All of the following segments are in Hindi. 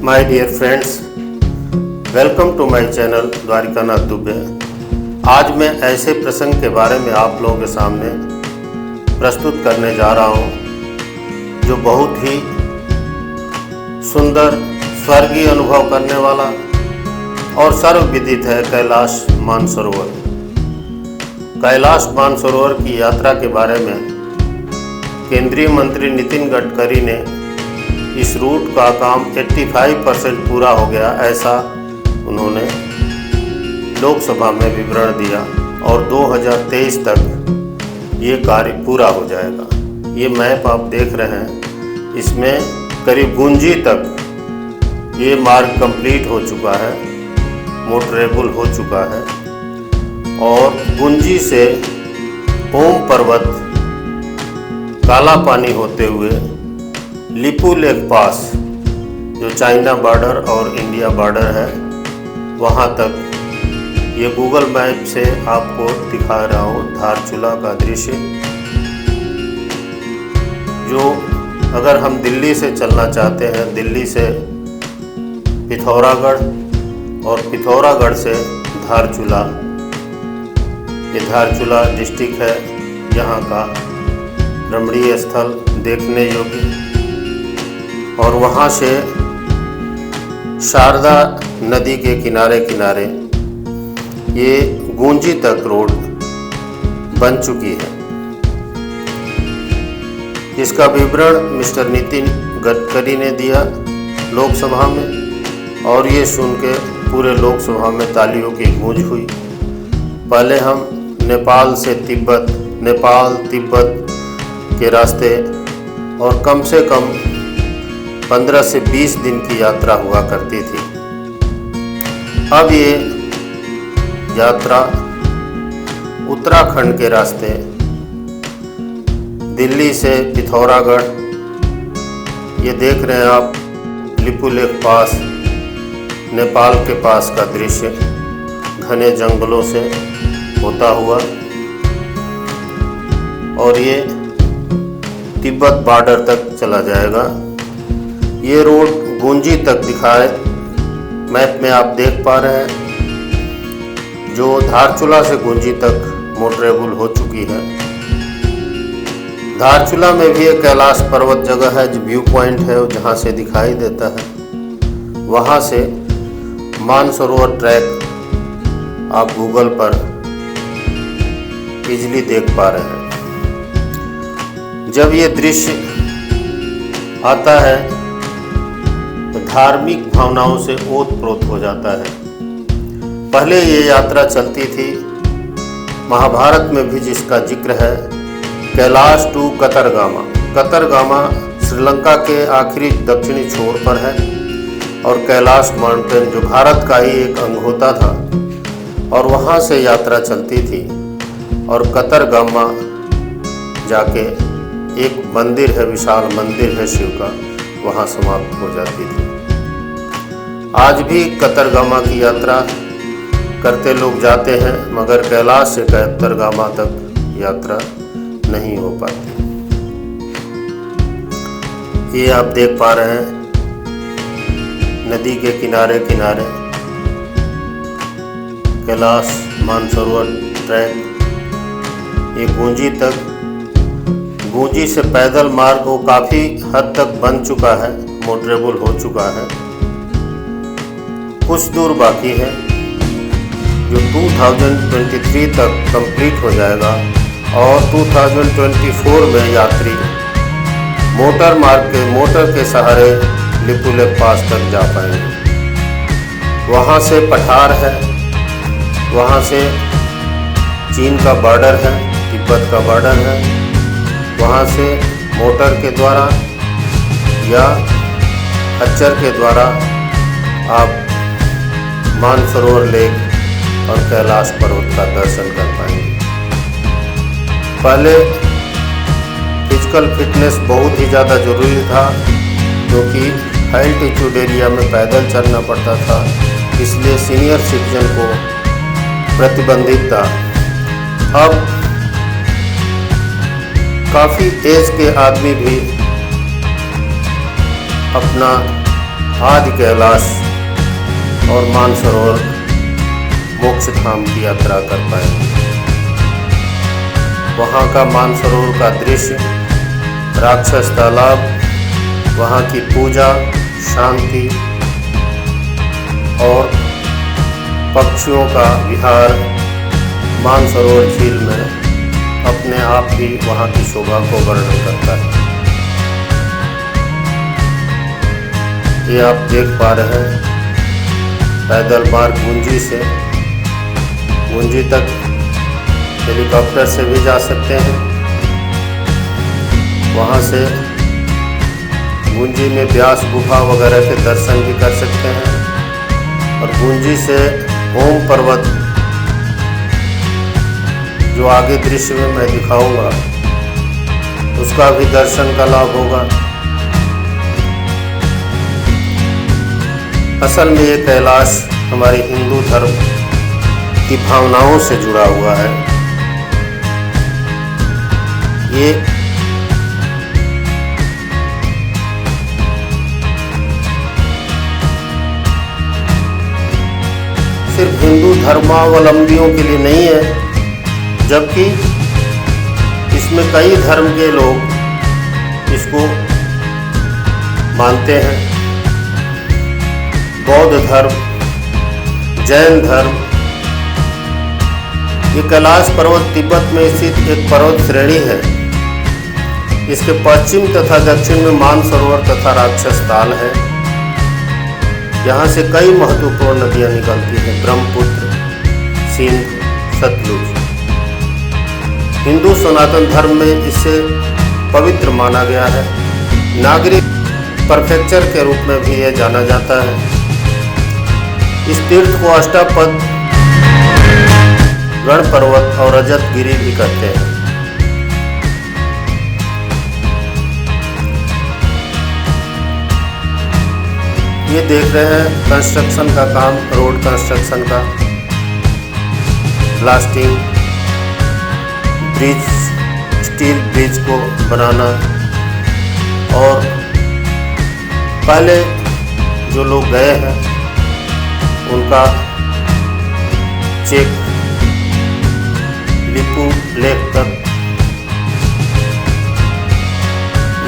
My dear friends, welcome to my channel Dwarikanath Dubey. आज मैं ऐसे प्रसंग के बारे में आप लोगों के सामने प्रस्तुत करने जा रहा हूँ जो बहुत ही सुंदर स्वर्गीय अनुभव करने वाला और सर्वविदित है कैलाश मानसरोवर। कैलाश मानसरोवर की यात्रा के बारे में केंद्रीय मंत्री नितिन गडकरी ने इस रूट का काम 85% पूरा हो गया, ऐसा उन्होंने लोकसभा में विवरण दिया और 2023 तक ये कार्य पूरा हो जाएगा। ये मैप आप देख रहे हैं, इसमें करीब गुंजी तक ये मार्ग कंप्लीट हो चुका है, मोटरेबल हो चुका है और गुंजी से ओम पर्वत काला पानी होते हुए लिपू लेक पास जो चाइना बॉर्डर और इंडिया बॉर्डर है वहाँ तक ये गूगल मैप से आपको दिखा रहा हूँ धारचूला का दृश्य। जो अगर हम दिल्ली से चलना चाहते हैं, दिल्ली से पिथौरागढ़ और पिथौरागढ़ से धारचूला, ये धारचूला डिस्ट्रिक्ट है, यहाँ का रमणीय स्थल देखने योग्य। और वहाँ से शारदा नदी के किनारे किनारे ये गुंजी तक रोड बन चुकी है, जिसका विवरण मिस्टर नितिन गडकरी ने दिया लोकसभा में और ये सुन के पूरे लोकसभा में तालियों की गूंज हुई। पहले हम नेपाल से तिब्बत, नेपाल तिब्बत के रास्ते और कम से कम 15 से 20 दिन की यात्रा हुआ करती थी। अब ये यात्रा उत्तराखंड के रास्ते दिल्ली से पिथौरागढ़, ये देख रहे हैं आप लिपू लेक पास, नेपाल के पास का दृश्य घने जंगलों से होता हुआ और ये तिब्बत बॉर्डर तक चला जाएगा। ये रोड गुंजी तक दिखाए मैप में आप देख पा रहे हैं, जो धारचूला से गुंजी तक मोटरेबल हो चुकी है। धारचूला में भी एक कैलाश पर्वत जगह है जो व्यू पॉइंट है, जहाँ से दिखाई देता है। वहाँ से मानसरोवर ट्रैक आप गूगल पर इजीली देख पा रहे हैं। जब ये दृश्य आता है तो धार्मिक भावनाओं से ओतप्रोत हो जाता है। पहले ये यात्रा चलती थी, महाभारत में भी जिसका जिक्र है, कैलाश टू कतरगामा। कतरगामा श्रीलंका के आखिरी दक्षिणी छोर पर है और कैलाश माउंटेन जो भारत का ही एक अंग होता था और वहाँ से यात्रा चलती थी और कतरगामा जाके एक मंदिर है, विशाल मंदिर है शिव का, वहाँ समाप्त हो जाती थी। आज भी कतरगामा की यात्रा करते लोग जाते हैं, मगर कैलाश से कतरगामा तक यात्रा नहीं हो पाती। ये आप देख पा रहे हैं नदी के किनारे किनारे कैलाश मानसरोवर ट्रैक, ये गुंजी तक, गुंजी से पैदल मार्ग वो काफ़ी हद तक बन चुका है, मोटरेबल हो चुका है। कुछ दूर बाकी है जो 2023 तक कंप्लीट हो जाएगा और 2024 में यात्री मोटर मार्ग के, मोटर के सहारे लिपू लेक पास तक जा पाएंगे। वहाँ से पठार है, वहाँ से चीन का बॉर्डर है, तिब्बत का बॉर्डर है। वहाँ से मोटर के द्वारा या खच्चर के द्वारा आप मानसरोवर लेक और कैलाश पर्वत का दर्शन कर पाएंगे। पहले फिजिकल फिटनेस बहुत ही ज़्यादा ज़रूरी था, क्योंकि एल्टीट्यूड एरिया में पैदल चलना पड़ता था, इसलिए सीनियर सिटीजन को प्रतिबंधित था। अब काफ़ी एज के आदमी भी अपना आदि कैलाश और मानसरोवर मोक्ष धाम की यात्रा कर पाएंगे। वहाँ का मानसरोवर का दृश्य, राक्षस तालाब, वहाँ की पूजा, शांति और पक्षियों का विहार मानसरोवर झील में अपने आप ही वहाँ की शोभा को वर्णन करता है। ये आप देख पा रहे हैं पैदल मार्ग गुंजी तक हेलीकॉप्टर से भी जा सकते हैं। वहाँ से गुंजी में व्यास गुफा वगैरह के दर्शन भी कर सकते हैं और गुंजी से ओम पर्वत, जो आगे दृश्य में मैं दिखाऊंगा, उसका भी दर्शन का लाभ होगा। असल में ये कैलाश हमारे हिंदू धर्म की भावनाओं से जुड़ा हुआ है। ये सिर्फ हिंदू धर्मावलंबियों के लिए नहीं है, जबकि इसमें कई धर्म के लोग इसको मानते हैं। बौद्ध धर्म, जैन धर्म। ये कैलाश पर्वत तिब्बत में स्थित एक पर्वत श्रेणी है। इसके पश्चिम तथा दक्षिण में मानसरोवर तथा राक्षस ताल है। यहाँ से कई महत्वपूर्ण नदियाँ निकलती हैं, ब्रह्मपुत्र, सिंध, सतलुज। हिंदू सनातन धर्म में इसे पवित्र माना गया है। नागरिक परफेक्चर के रूप में भी यह जाना जाता है। इस तीर्थ को अष्टापद गण पर्वत और रजत गिरी भी कहते हैं। ये देख रहे हैं कंस्ट्रक्शन का काम, रोड कंस्ट्रक्शन का, ब्लास्टिंग, ब्रिज, स्टील ब्रिज को बनाना। और पहले जो लोग गए हैं उनका चेक लिपू लेक तक।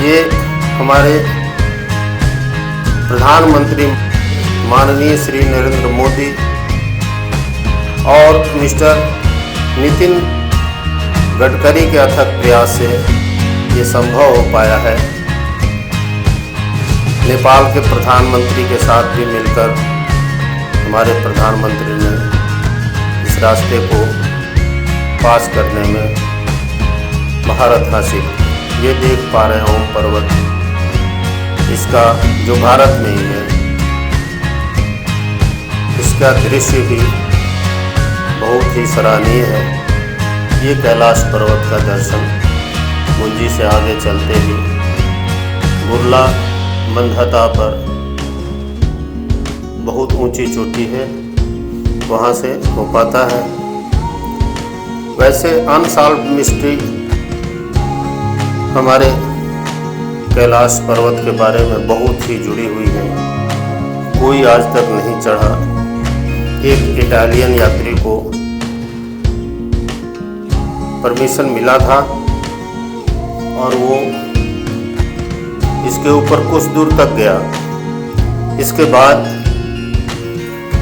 ये हमारे प्रधानमंत्री माननीय श्री नरेंद्र मोदी और मिस्टर नितिन गडकरी के अथक प्रयास से ये संभव हो पाया है। नेपाल के प्रधानमंत्री के साथ भी मिलकर हमारे प्रधानमंत्री ने इस रास्ते को पास करने में महारत हासिल। ये देख पा रहे हैं ओम पर्वत, इसका जो भारत में ही है, इसका दृश्य भी बहुत ही सराहनीय है। ये कैलाश पर्वत का दर्शन गुंजी से आगे चलते ही बुर्ला मंदता पर बहुत ऊंची चोटी है, वहाँ से हो पाता है। वैसे अनसॉल्व्ड मिस्ट्री हमारे कैलाश पर्वत के बारे में बहुत ही जुड़ी हुई है। कोई आज तक नहीं चढ़ा। एक इटालियन यात्री को परमिशन मिला था और वो इसके ऊपर कुछ दूर तक गया। इसके बाद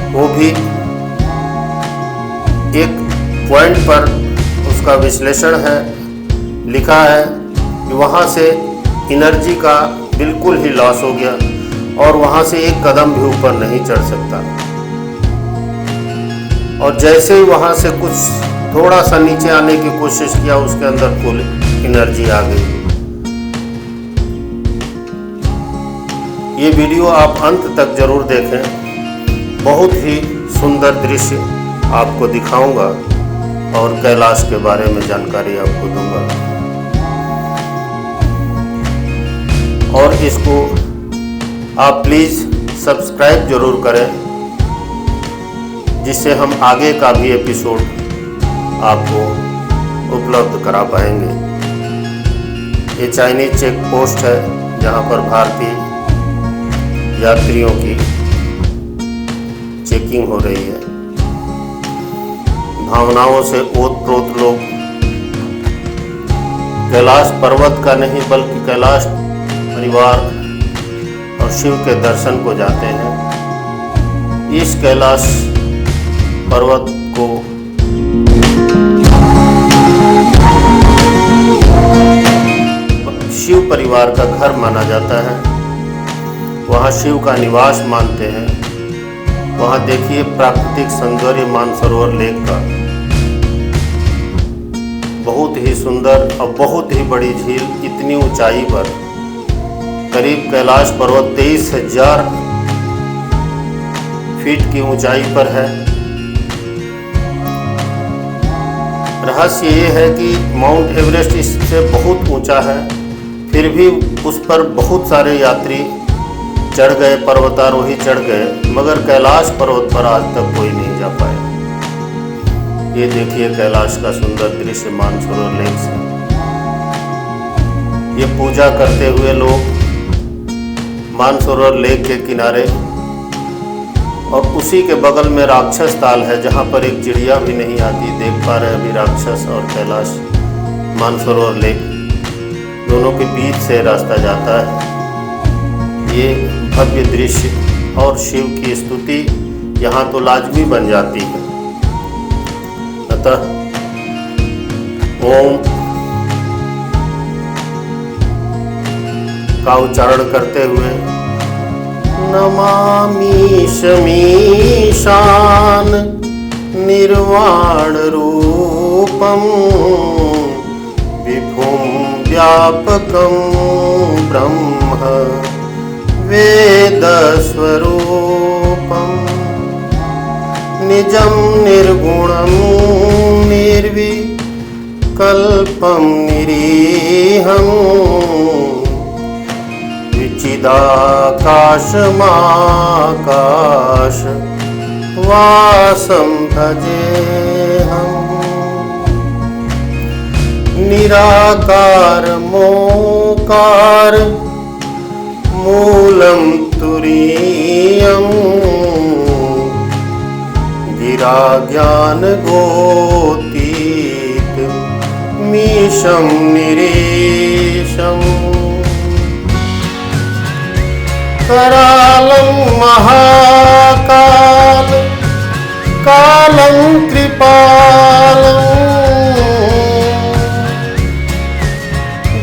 वो भी एक पॉइंट पर उसका विश्लेषण है, लिखा है कि वहाँ से एनर्जी का बिल्कुल ही लॉस हो गया और वहाँ से एक कदम भी ऊपर नहीं चढ़ सकता। और जैसे ही वहाँ से कुछ थोड़ा सा नीचे आने की कोशिश किया, उसके अंदर फुल एनर्जी आ गई। ये वीडियो आप अंत तक जरूर देखें। बहुत ही सुंदर दृश्य आपको दिखाऊंगा और कैलाश के बारे में जानकारी आपको दूंगा। और इसको आप प्लीज़ सब्सक्राइब जरूर करें, जिससे हम आगे का भी एपिसोड आपको उपलब्ध करा पाएंगे। ये चाइनीज चेक पोस्ट है, जहाँ पर भारतीय यात्रियों की चेकिंग हो रही है। भावनाओं से ओत-प्रोत लोग कैलाश पर्वत का नहीं बल्कि कैलाश परिवार और शिव के दर्शन को जाते हैं। इस कैलाश पर्वत को शिव परिवार का घर माना जाता है। वहाँ शिव का निवास मानते हैं। वहाँ देखिए प्राकृतिक सौंदर्य मानसरोवर लेक का, बहुत ही सुंदर और बहुत ही बड़ी झील, इतनी ऊंचाई पर करीब कैलाश पर्वत 23,000 फीट की ऊंचाई पर है। रहस्य ये है कि माउंट एवरेस्ट इससे बहुत ऊंचा है, फिर भी उस पर बहुत सारे यात्री चढ़ गए, पर्वतारोही चढ़ गए, मगर कैलाश पर्वत पर आज तक कोई नहीं जा पाया। ये देखिए कैलाश का सुंदर दृश्य मानसरोवर लेक से। ये पूजा करते हुए लोग मानसरोवर लेक के किनारे, और उसी के बगल में राक्षस ताल है जहाँ पर एक चिड़िया भी नहीं आती। देख पा रहे हैं अभी राक्षस और कैलाश मानसरोवर लेक दोनों के बीच से रास्ता जाता है। ये भव्य दृश्य और शिव की स्तुति यहाँ तो लाजमी बन जाती है। अतः ओम का उच्चारण करते हुए नमामि शमीशान निर्वाण रूपम विभुम व्यापकम ब्रह्म वेद स्वरूपम निजं निर्गुणं निर्विकल्पं निरीहं विचिदाकाशमाकाश वासं भजेऽहं निराकार मोकार मूलं तुरीयम् गिरा ज्ञान गोतीत मीशं निरीशम् करालं महाकाल कालं कृपालं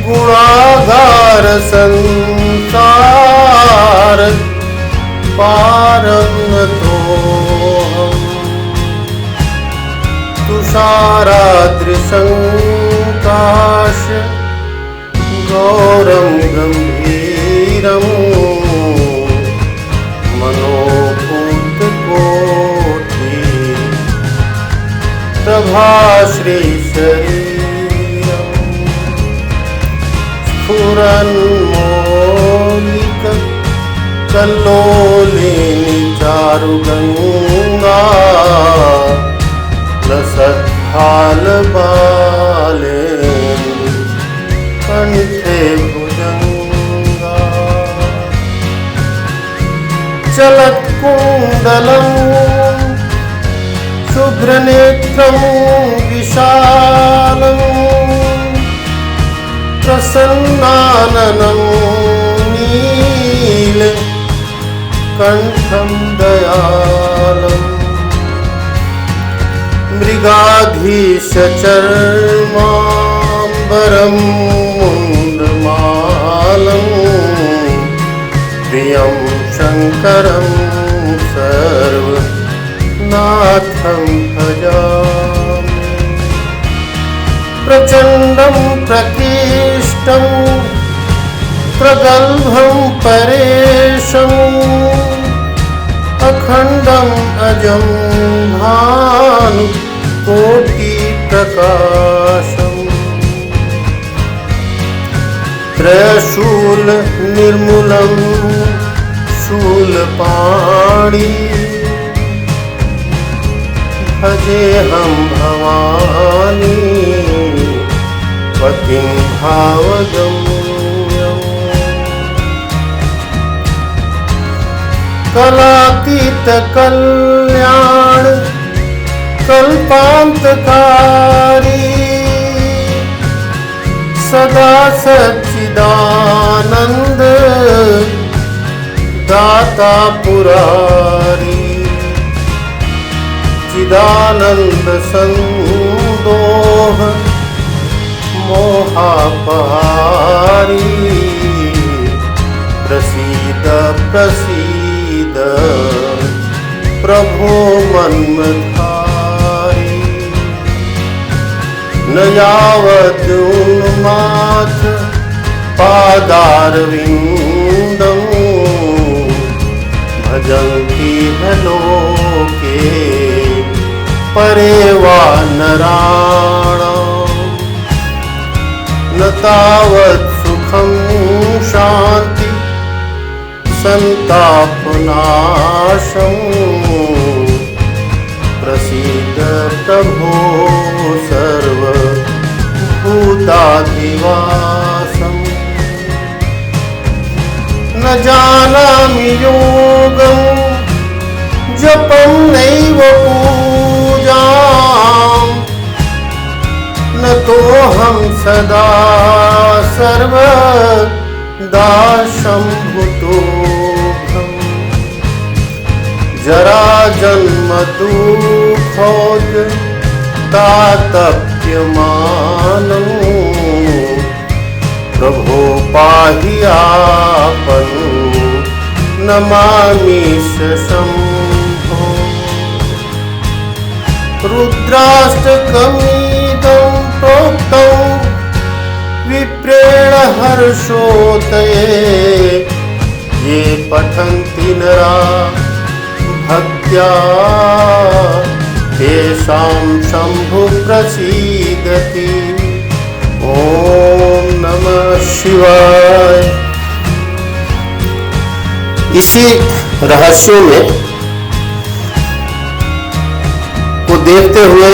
गुणागार संसार पारं नतोऽहम् तुषारादृशं काश गौरं गंभीरं मनोभूतकोटि प्रभाश्री शरीरं स्फुरन्मौलिक कल्लोलिनी चारुगंगा लसत्फालबालेन्दु कंठे भुजंगा चलत्कुंडलं शुभ्रनेत्रं विशालं प्रसन्नाननं नीलकण्ठं दयालम् मृगाधीशचर्माम्बरं मुण्डमालं प्रियं शङ्करं सर्वनाथं भजामि प्रचण्डं प्रकृष्टं प्रगल्भं परेशम् अखंडम अजं भानु कोटि प्रकाशम त्रयशूल निर्मूलम शूलपाणि भजेऽहं भवानी पतिं भावगम्यम् कलातीत कल्याण कल्पांतकारी सदा सच्चिदानंद दाता पुरारी चिदानंद संदोह मोहापहारी प्रसीद प्रसीद प्रभो मन्मथारी न यावत् उन्माथ पादारविन्दं भजन्ति ह लोके परे वा नराणाम् न तावत् सुखं शान्ति संतापनाशं प्रसीद प्रभो सर्वभूताधिवासम् न जानामि योगं जपं नैव पूजां न तोऽहं सदा सर्वदा शम्भुतोऽहम् जरा जन्म दुःखोज तातप्यमानं प्रभो पाहि आपं नमामिष शम्भो रुद्राष्टकमिदं प्रोक्तं विप्रेण हर्षोदये ये पठन्ति नरा भक्त्या तेषां शम्भु प्रसीदति। ओम नमः शिवाय। इसी रहस्यों में को देखते हुए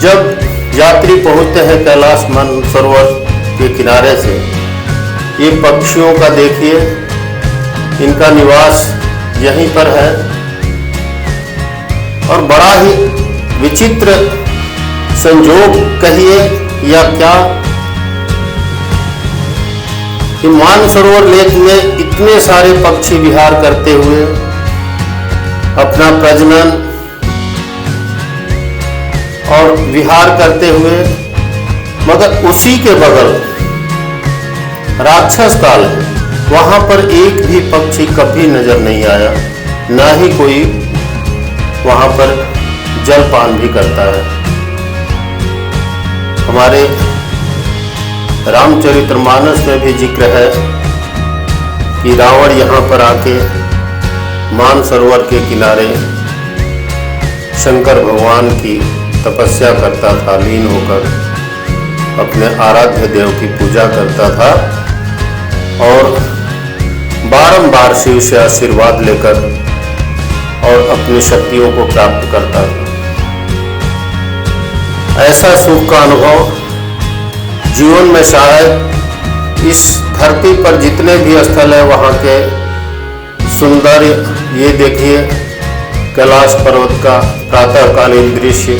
जब यात्री पहुंचते हैं कैलाश मानसरोवर के किनारे से, ये पक्षियों का देखिए, इनका निवास यहीं पर है और बड़ा ही विचित्र संयोग कहिए या क्या कि मानसरोवर लेक में इतने सारे पक्षी विहार करते हुए अपना प्रजनन और विहार करते हुए, मगर उसी के बगल राक्षस काल है, वहां पर एक भी पक्षी कभी नजर नहीं आया, ना ही कोई वहां पर जलपान भी करता है। हमारे रामचरितमानस में भी जिक्र है कि रावण यहाँ पर आके मानसरोवर के किनारे शंकर भगवान की तपस्या करता था, लीन होकर अपने आराध्य देव की पूजा करता था और बारंबार शिव से आशीर्वाद लेकर और अपनी शक्तियों को प्राप्त करता था। ऐसा सुख का अनुभव जीवन में शायद इस धरती पर जितने भी स्थल है वहाँ के सुंदर, ये देखिए कैलाश पर्वत का प्रातःकालीन दृश्य,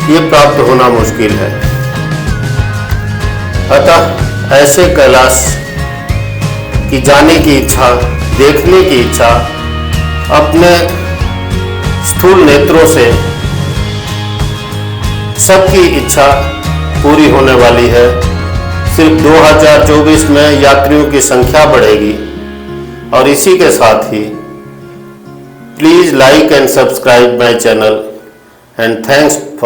ये प्राप्त होना मुश्किल है। अतः ऐसे कैलाश की जाने की इच्छा, देखने की इच्छा अपने स्थूल नेत्रों से सबकी इच्छा पूरी होने वाली है। सिर्फ 2024 में यात्रियों की संख्या बढ़ेगी और इसी के साथ ही please like and subscribe my channel and thanks